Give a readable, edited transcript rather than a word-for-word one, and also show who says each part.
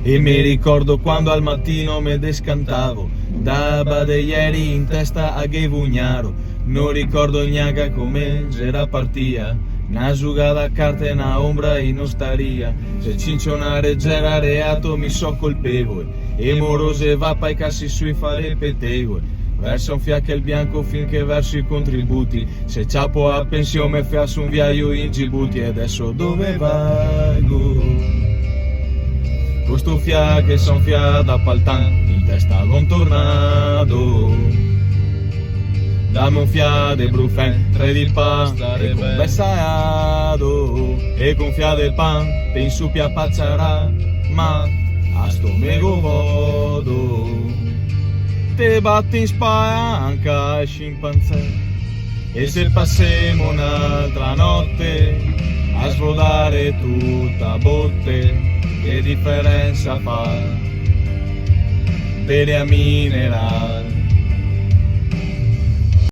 Speaker 1: E mi ricordo quando al mattino mi descantavo, daba de ieri in testa a Ghevugnaro. Non ricordo neanche come era partita, una giocata a carte, una ombra e non staria. Se cincionare c'era reato mi so colpevole, e morose va poi cassi sui fare pettegole. Verso un fiacco il bianco finché verso i contributi, se ciapo a pensione fiasso un viaio in Gibuti. E adesso dove vago? Questo fiacco che son fiato a Paltan, in testa un tornado. Dammi un fiato di brufen, 3 di pasta e con bessato. E con fiato di pan, te insupi a pazzarà, ma a sto mego vodo. Te batti in spanca e scimpanzé. E se passiamo un'altra notte a svodare tutta botte, che differenza fa? Bere a mineral